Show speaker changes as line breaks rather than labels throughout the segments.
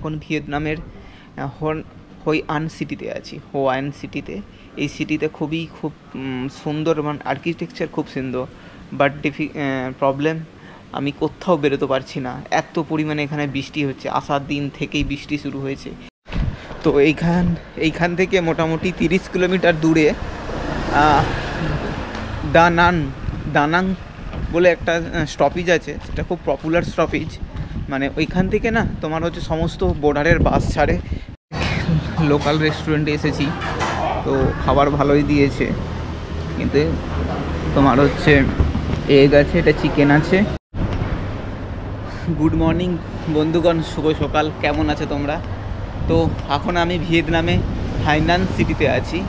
এখন ভিয়েতনামের হই আন সিটিতে আছি, হো আন সিটিতে। এই সিটিতে খুব সুন্দর, মানে আর্কিটেকচার খুব সুন্দর, বাট প্রবলেম আমি কোথাও বেরোতে পারছি না, এত পরিমাণে এখানে বৃষ্টি হচ্ছে। আসার দিন থেকেই বৃষ্টি শুরু হয়েছে। তো এইখান থেকে মোটামুটি 30 কিলোমিটার দূরে দানাং বলে একটা স্টপেজ আছে, সেটা খুব পপুলার স্টপেজ। মানে ওইখান থেকে না তোমার হচ্ছে সমস্ত বর্ডারের বাস ছাড়ে। লোকাল রেস্টুরেন্টে এসেছি, তো খাবার ভালোই দিয়েছে, কিন্তু তোমার হচ্ছে এগ আছে, এটা চিকেন আছে। গুড মর্নিং বন্ধুগণ, শুভ সকাল, কেমন আছে তোমরা? তো এখন আমি ভিয়েতনামে হাইনান সিটিতে আছি।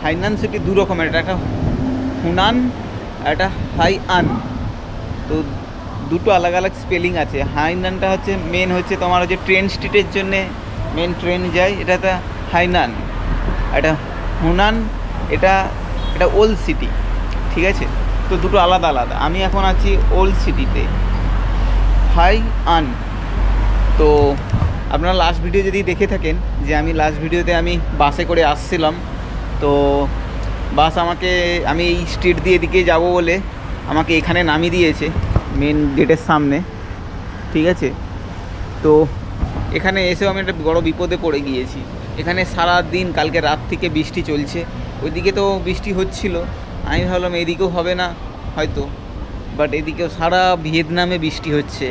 হাইনান সিটি দু রকমের, একটা হুনান, একটা হাই আন। তো দুটো আলাদা আলাদা স্পেলিং আছে। হাইনানটা হচ্ছে মেন, হচ্ছে তোমার হচ্ছে ট্রেন স্ট্রিটের জন্যে মেন ট্রেন যায়, এটা হাইনান। এটা হুনান, এটা ওল্ড সিটি, ঠিক আছে? তো দুটো আলাদা আলাদা। আমি এখন আছি ওল্ড সিটিতে, হাই আন। তো আপনারা লাস্ট ভিডিও যদি দেখে থাকেন, যে আমি লাস্ট ভিডিওতে আমি বাসে করে আসছিলাম, তো বাস আমি এই স্ট্রিট দিয়ে এদিকে যাব বলে আমাকে এখানে নামিয়ে দিয়েছে মেন গেটের সামনে, ঠিক আছে? তো এখানে এসেও আমি একটা বড় বিপদে পড়ে গিয়েছি। এখানে সারা দিন কালকে রাত থেকে বৃষ্টি চলছে, ওইদিকে তো বৃষ্টি হচ্ছিল, আমি ভাবলাম এদিকেও হবে না হয়তো, বাট এদিকেও সারা ভিয়েতনামে বৃষ্টি হচ্ছে।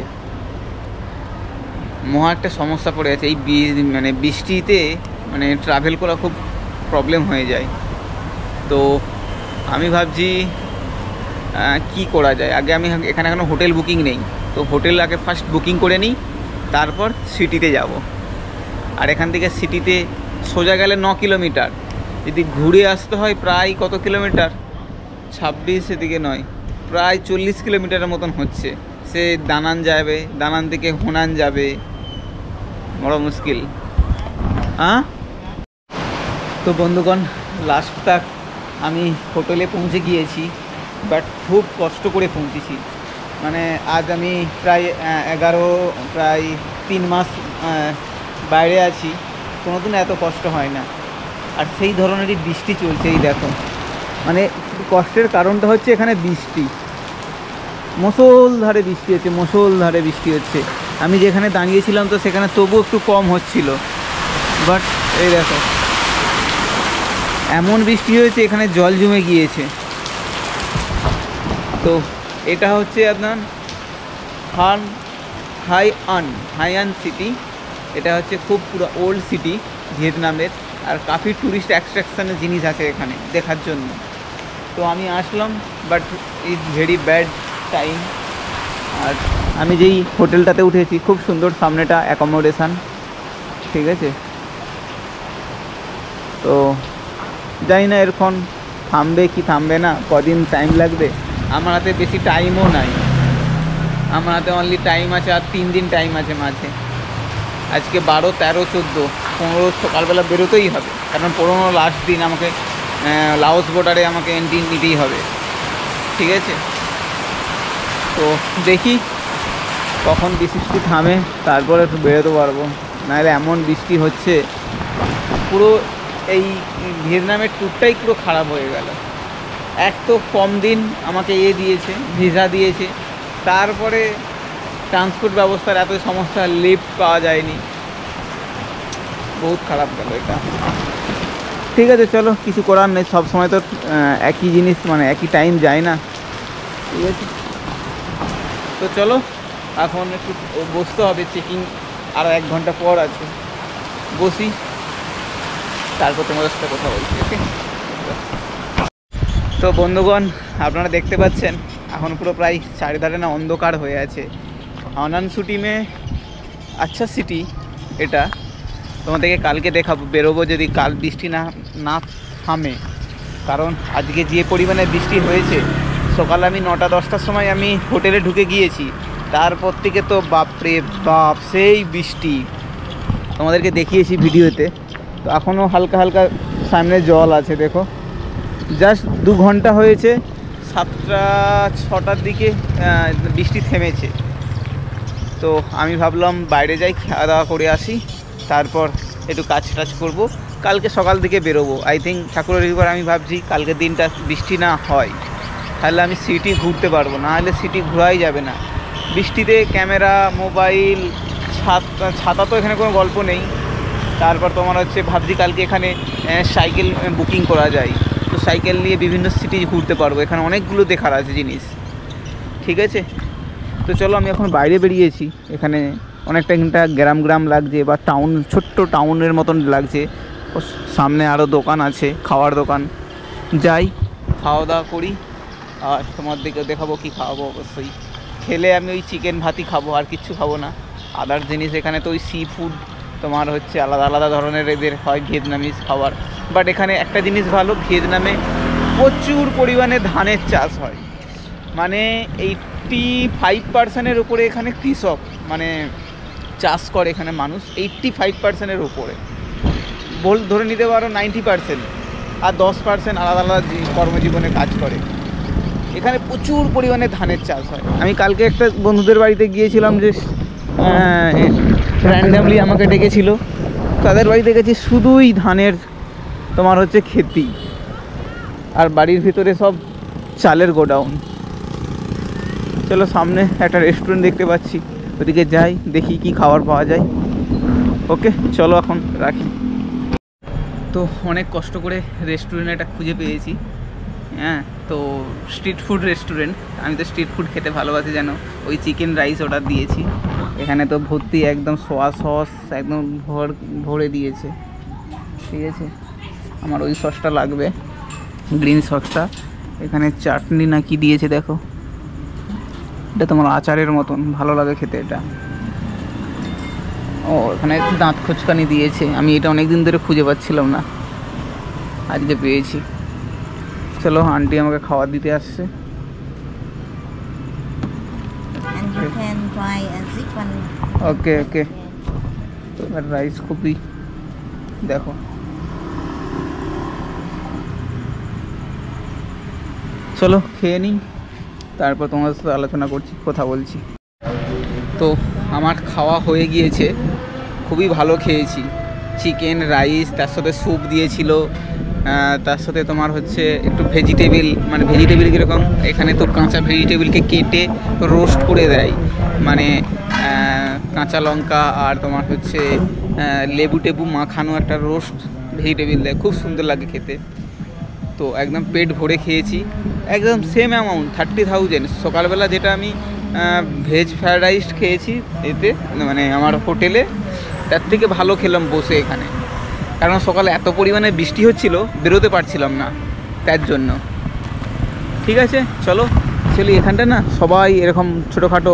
মহা একটা সমস্যা পড়ে আছে এই মানে বৃষ্টিতে, মানে ট্রাভেল করা খুব প্রবলেম হয়ে যায়। তো আমি ভাবছি কি করা যায়। আগে আমি এখানে এখনও হোটেল বুকিং নেই, তো হোটেল আগে ফার্স্ট বুকিং করে নিই, তারপর সিটিতে যাব। আর এখান থেকে সিটিতে সোজা গেলে 9 কিলোমিটার, যদি ঘুরে আসতে হয় প্রায় কত কিলোমিটার, 26, এদিকে নয়, প্রায় 40 কিলোমিটারের মতন হচ্ছে। সে দানান যাবে, দানান থেকে হুনান যাবে, বড় মুশকিল। তো বন্ধুগণ, লাস্ট তাক আমি হোটেলে পৌঁছে গিয়েছি, বাট খুব কষ্ট করে পৌঁছেছি। মানে আজ আমি প্রায় 3 মাস বাইরে আছি, কোনোদিন এত কষ্ট হয় না। আর সেই ধরনেরই বৃষ্টি চলছে, এই দেখো। মানে কষ্টের কারণটা হচ্ছে এখানে বৃষ্টি, মুষলধারে বৃষ্টি হচ্ছে। আমি যেখানে দাঁড়িয়েছিলাম তো সেখানে তবু একটু কম হচ্ছিল, বাট এই দেখো এমন বৃষ্টি হয়েছে এখানে জল জমে গিয়েছে। তো এটা হচ্ছে আপনার হাই আন সিটি। এটা হচ্ছে খুব পুরো ওল্ড সিটি ভিয়েতনামের, আর কাফি ট্যুরিস্ট অ্যাট্রাকশানের জিনিস আছে এখানে দেখার জন্য। তো আমি আসলাম, but is very bad time. আর আমি যেই হোটেলটাতে উঠেছি খুব সুন্দর, সামনেটা অ্যাকোমোডেশান, ঠিক আছে? তো জানি না এরকম থামবে কি থামবে না, কদিন টাইম লাগবে। আমার হাতে বেশি টাইমও নাই, আমার হাতে অনলি টাইম আছে আর 3 দিন টাইম আছে মাঝে। আজকে 12, 13, 14, 15 সকালবেলা বেরোতেই হবে, কারণ 15 লাস্ট দিন আমাকে লাওস বর্ডারে আমাকে এন্ট্রি নিতেই হবে, ঠিক আছে? তো দেখি কখন বৃষ্টি থামে, তারপরে একটু বেরোতে পারবো, নাহলে এমন বৃষ্টি হচ্ছে পুরো এই ভিয়েতনামের ট্যুরটাই পুরো খারাপ হয়ে গেল। এক তো কম দিন আমাকে দিয়েছে, ভিসা দিয়েছে, তারপরে ট্রান্সপোর্ট ব্যবস্থার এত সমস্যা, লিফট পাওয়া যায়নি, বহুত খারাপ গেল এটা। ঠিক আছে, চলো, কিছু করার নেই, সব সময় তো একই জিনিস, মানে একই টাইম যায় না, ঠিক আছে? তো চলো, এখন একটু বসতে হবে, চেকিং আরও 1 ঘন্টা পর আছে, বসি, তারপর তোমাদের সাথে কথা বলছি, ওকে? তো বন্ধুগণ, আপনারা দেখতে পাচ্ছেন এখন পুরো প্রায় চারিধারে না অন্ধকার হয়ে আছে। হানান সিটি আচ্ছা সিটি এটা, তোমাদেরকে কালকে দেখাবো, বেরোবো যদি কাল বৃষ্টি না থামে। কারণ আজকে যে পরিমাণে বৃষ্টি হয়েছে, সকালে আমি 9টা-10টার সময় আমি হোটেলে ঢুকে গিয়েছি, তারপর থেকে তো বাপরে বাপ সেই বৃষ্টি, তোমাদেরকে দেখিয়েছি ভিডিওতে। তো এখনও হালকা হালকা সামনে জল আছে, দেখো। জাস্ট 2 ঘন্টা হয়েছে, 7টা-6টার দিকে বৃষ্টি থেমেছে। তো আমি ভাবলাম বাইরে যাই, খাওয়া দাওয়া করে আসি, তারপর একটু কাজ টাজ করবো। কালকে সকাল থেকে বেরোবো। আই থিঙ্ক ঠাকুরের এবার আমি ভাবছি কালকের দিনটা বৃষ্টি না হয়, তাহলে আমি সিটি ঘুরতে পারবো, না হলে সিটি ঘোরাই যাবে না। বৃষ্টিতে ক্যামেরা, মোবাইল, ছাতা তো এখানে কোনো গল্প নেই। তারপর তোমার হচ্ছে ভাবছি কালকে এখানে সাইকেল বুকিং করা যায়, তো সাইকেল নিয়ে বিভিন্ন সিটি ঘুরতে পারবো। এখানে অনেকগুলো দেখার আছে জিনিস, ঠিক আছে। তো চলো, আমি এখন বাইরে বেরিয়েছি। এখানে অনেকটা গ্রাম গ্রাম লাগছে, বা টাউন, ছোট্ট টাউনের মতন লাগছে। সামনে আরও দোকান আছে, খাওয়ার দোকান। যাই, খাওয়া দাওয়া করি, আর তোমার দিকে দেখাবো কি খাওয়াবো। অবশ্যই খেলে আমি ওই চিকেন ভাতই খাবো, আর কিচ্ছু খাবো না। আদার জিনিস এখানে তো ওই সি ফুড তোমার হচ্ছে আলাদা আলাদা ধরনের এদের হয়, ভিয়েতনামিজ খাবার। বাট এখানে একটা জিনিস ভালো, ভিয়েতনামে প্রচুর পরিমাণে ধানের চাষ হয়। মানে 85%-এর উপরে এখানে কৃষক, মানে চাষ করে এখানে মানুষ 85%-এর উপরে, ধরে নিতে পারো 90%, আর 10% আলাদা আলাদা কর্মজীবনে কাজ করে। এখানে প্রচুর পরিমাণে ধানের চাষ হয়। আমি কালকে একটা বন্ধুদের বাড়িতে গিয়েছিলাম, যে র্যান্ডামলি আমাকে ডেকেছিল, তাদের বাড়িতে গেছি, শুধুই ধানের তোমার হচ্ছে খেতি, আর বাড়ির ভিতরে সব চালের গোডাউন। চলো, সামনে একটা রেস্টুরেন্ট দেখতে পাচ্ছি, ওদিকে যাই, দেখি কি খাবার পাওয়া যায়। ওকে চলো, এখন রাখি। তো অনেক কষ্ট করে রেস্টুরেন্ট একটা খুঁজে পেয়েছি। হ্যাঁ, তো স্ট্রিট ফুড রেস্টুরেন্ট। আমি তো স্ট্রিট ফুড খেতে ভালোবাসি, যেন ওই চিকেন রাইস অর্ডার দিয়েছি। এখানে তো ভর্তি একদম সোয়া সস একদম ভরে দিয়েছে, ঠিক আছে। আমার ওই সসটা লাগবে, গ্রিন সসটা। এখানে চাটনি না কি দিয়েছে দেখো, এটা তোমার আচারের মতন, ভালো লাগে খেতে এটা। ও, এখানে দাঁত খোঁচকানি দিয়েছে, আমি এটা অনেক দিন ধরে খুঁজে পাচ্ছিলাম না, আজকে পেয়েছি। চলো, আন্টি আমাকে খাবার দিতে আসছে। ওকে ওকে। তোমার রাইস খুবই দেখো, চলো খেয়ে নিই, তারপর তোমার সাথে আলোচনা করছি, কথা বলছি। তো আমার খাওয়া হয়ে গিয়েছে, খুবই ভালো খেয়েছি। চিকেন রাইস, তার সাথে স্যুপ দিয়েছিল, তার সাথে তোমার হচ্ছে একটু ভেজিটেবিল, মানে ভেজিটেবিল কীরকম, এখানে তো কাঁচা ভেজিটেবিলকে কেটে রোস্ট করে দেয়, মানে কাঁচা লঙ্কা আর তোমার হচ্ছে লেবু টেবু মাখানো একটা রোস্ট ভেজিটেবিল দেয়, খুব সুন্দর লাগে খেতে। তো একদম পেট ভরে খেয়েছি, একদম সেম অ্যামাউন্ট 30,000। সকালবেলা যেটা আমি ভেজ ফ্রায়েড রাইস খেয়েছি এতে, মানে আমার হোটেলে, তার থেকে ভালো খেলাম বসে এখানে। কারণ সকালে এত পরিমাণে বৃষ্টি হচ্ছিল, বেরোতে পারছিলাম না, তার জন্য। ঠিক আছে, চলো চলি। এখানটা না সবাই এরকম ছোটোখাটো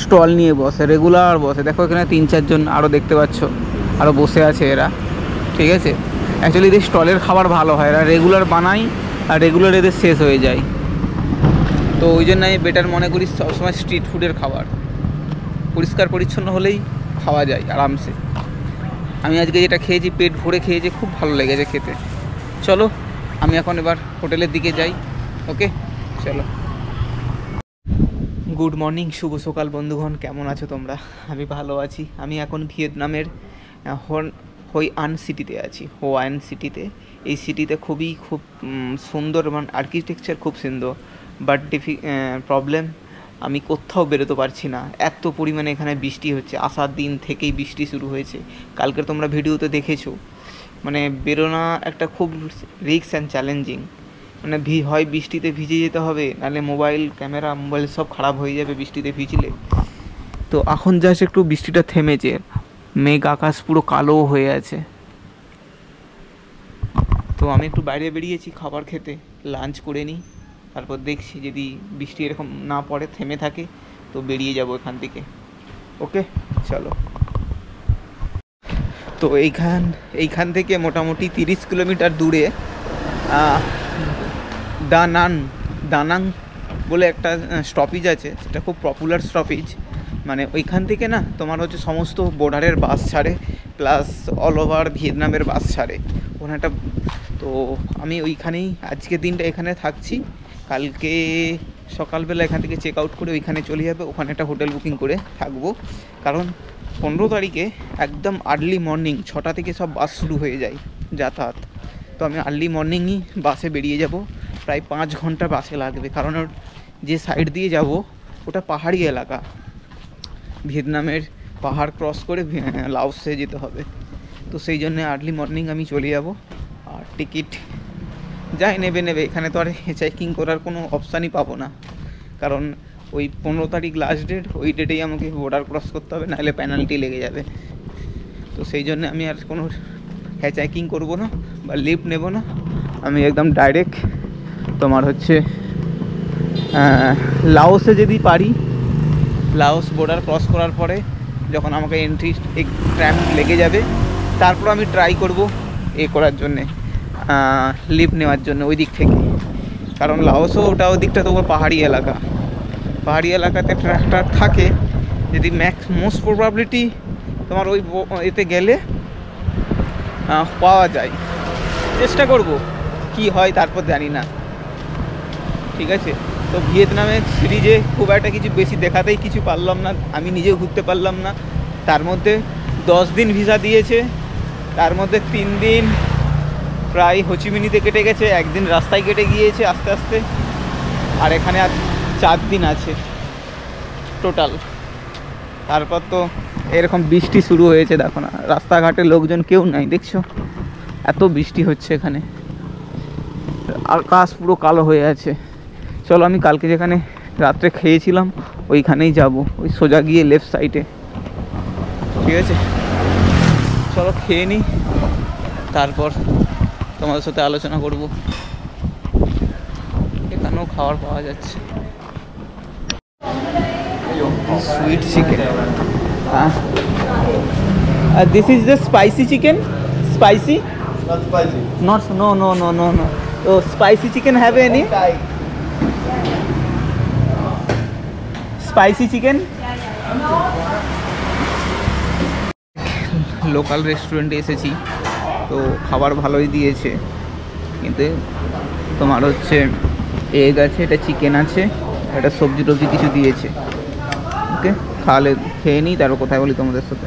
স্টল নিয়ে বসে, রেগুলার বসে। দেখো এখানে 3-4 জন আরও দেখতে পাচ্ছ, আরও বসে আছে এরা, ঠিক আছে। অ্যাকচুয়ালি এদের স্টলের খাবার ভালো হয়, এরা রেগুলার বানায়, আর রেগুলার এদের শেষ হয়ে যায়। তো ওই জন্য আমি বেটার মনে করি সবসময় স্ট্রিট ফুডের খাবার, পরিষ্কার পরিচ্ছন্ন হলেই খাওয়া যায় আরামসে। আমি আজকে যেটা খেয়েছি, পেট ভরে খেয়েছি, খুব ভালো লেগেছে খেতে। চলো, আমি এখন এবার হোটেলের দিকে যাই। ওকে চলো। গুড মর্নিং, শুভ সকাল বন্ধুগণ, কেমন আছো তোমরা? আমি ভালো আছি। আমি এখন ভিয়েতনামের হোই আন সিটিতে আছি, হোয়ান সিটিতে। এই সিটিতে খুব সুন্দর, মানে আর্কিটেকচার খুব সুন্দর, বাট প্রবলেম আমি কোথাও বেরোতে পারছি না, এত পরিমাণে এখানে বৃষ্টি হচ্ছে। আসার দিন থেকেই বৃষ্টি শুরু হয়েছে, কালকের তোমরা ভিডিওতে দেখেছো। মানে বেরোনা একটা খুব রিস্ক অ্যান্ড চ্যালেঞ্জিং, মানে হয় বৃষ্টিতে ভিজে যেতে হবে, নাহলে ক্যামেরা মোবাইল সব খারাপ হয়ে যাবে বৃষ্টিতে ভিজলে। তো এখন জাস্ট একটু বৃষ্টিটা থেমেছে, মেঘ আকাশ পুরো কালো হয়ে আছে। তো আমি একটু বাইরে বেরিয়েছি খাবার খেতে, লাঞ্চ করে নিই, তারপর দেখছি যদি বৃষ্টি এরকম না পড়ে, থেমে থাকে, তো বেরিয়ে যাব এখান থেকে। ওকে চলো। তো এইখান থেকে মোটামুটি 30 কিলোমিটার দূরে দানাং বলে একটা স্টপেজ আছে, সেটা খুব পপুলার স্টপেজ। মানে ওইখান থেকে না তোমার হচ্ছে সমস্ত বর্ডারের বাস ছাড়ে, প্লাস অল ওভার ভিয়েতনামের বাস ছাড়ে ওখানে একটা। তো আমি ওইখানেই আজকের দিনটা এখানে থাকছি, কালকে সকালবেলা এখান থেকে চেক আউট করে ওইখানে চলে যাবে, ওখানে একটা হোটেল বুকিং করে থাকবো। কারণ 15 তারিখে একদম আর্লি মর্নিং 6টা থেকে সব বাস শুরু হয়ে যায় যাতায়াত। তো আমি আর্লি মর্নিংই বাসে বেরিয়ে যাব, প্রায় 5 ঘন্টা বাসে লাগবে। কারণ ওর যে সাইড দিয়ে যাব ওটা পাহাড়ি এলাকা, ভিয়েতনামের পাহাড় ক্রস করে লাওসে যেতে হবে। তো সেই জন্য আর্লি মর্নিং আমি চলে যাব। আর টিকিট যাই নেবে, এখানে তো আর চেকিং করার কোনো অপশানই পাবো না, কারণ ওই 15 তারিখ লাস্ট ডেট, ওই ডেটেই আমাকে বর্ডার ক্রস করতে হবে, নাহলে পেনাল্টি লেগে যাবে। তো সেই জন্য আমি আর কোনো চেকিং করবো না বা লিফট নেব না, আমি একদম ডাইরেক্ট তোমার হচ্ছে লাওসে যদি পারি, লাওস বর্ডার ক্রস করার পরে যখন আমাকে এন্ট্রি ট্র্যাম্প লেগে যাবে, তারপর আমি ট্রাই করব করার জন্যে, লিফট নেওয়ার জন্য ওই দিক থেকে। কারণ লাওসও ওটা ওই দিকটা তো পাহাড়ি এলাকা, পাহাড়ি এলাকাতে ট্রাক্টর থাকে। যদি মোস্ট প্রবাবিলিটি তোমার ওই এতে গেলে পাওয়া যায়, চেষ্টা করব, কি হয় তারপর জানি না। ঠিক আছে, তো ভিয়েতনামের সিরিজে খুব একটা কিছু বেশি দেখাতেই কিছু পারলাম না, আমি নিজেও ঘুরতে পারলাম না। তার মধ্যে 10 দিন ভিসা দিয়েছে, তার মধ্যে 3 দিন প্রায় হোচিমিনিতে কেটে গেছে, 1 দিন রাস্তায় কেটে গিয়েছে আস্তে আস্তে, আর এখানে আর 4 দিন আছে টোটাল। তারপর তো এরকম বৃষ্টি শুরু হয়েছে, দেখো না রাস্তাঘাটে লোকজন কেউ নাই, দেখছো এত বৃষ্টি হচ্ছে এখানে, আকাশ পুরো কালো হয়ে আছে। চলো আমি কালকে যেখানে রাত্রে খেয়েছিলাম ওইখানেই যাব, ওই সোজা গিয়ে লেফট সাইডে। ঠিক আছে, চলো খেয়ে নিই, তারপর তোমাদের সাথে আলোচনা করব। এখানেও খাবার পাওয়া যাচ্ছে, sweet chicken. This is the spicy chicken, spicy?
Not spicy.
Not, no. So spicy chicken have any? Spicy chicken? Local রেস্টুরেন্টে এসেছি, তো খাবার ভালোই দিয়েছে, কিন্তু তোমার হচ্ছে এগ আছে, এটা চিকেন আছে, এটা সবজি টবজি কিছু দিয়েছে। ওকে, খাওয়ালে খেয়ে নিই, তারপর কোথায় বলি তোমাদের সাথে।